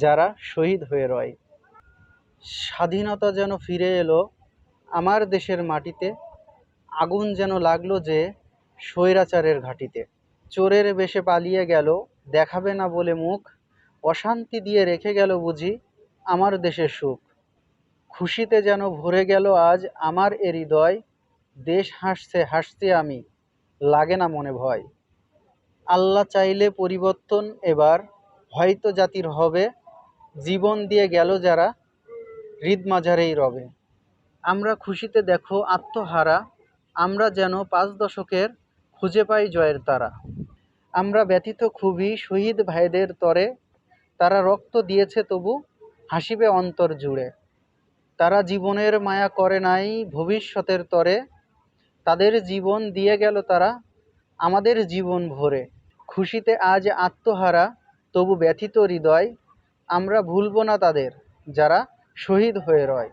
যারা শহীদ হয়ে রয়। স্বাধীনতা যেন ফিরে এলো আমার দেশের মাটিতে, আগুন যেন লাগলো যে স্বৈরাচারের ঘাঁটিতে। চোরের বেশে পালিয়ে গেল, দেখাবে না বলে মুখ, অশান্তি দিয়ে রেখে গেল বুঝি আমার দেশের সুখ। খুশিতে যেন ভরে গেল আজ আমার এ হৃদয়, দেশ হাসছে হাসছি আমি, লাগে না মনে ভয়। আল্লাহ চাইলে পরিবর্তন এবার হয়তো জাতির হবে, জীবন দিয়ে গেল যারা হৃদ মাঝারেই রবে। আমরা খুশিতে দেখো আত্মহারা, আমরা যেন ৫ দশকের খুঁজে পাই জয়ের তারা। আমরা ব্যথিত খুবই শহীদ ভাইদের তরে, তারা রক্ত দিয়েছে তবু হাসিবে অন্তর জুড়ে। তারা জীবনের মায়া করে নাই ভবিষ্যতের তরে, তাদের জীবন দিয়ে গেল তারা আমাদের জীবন ভরে। খুশিতে আজ আত্মহারা তবু ব্যথিত হৃদয়, আমরা ভুলব না তাদের যারা শহীদ হয়ে রয়।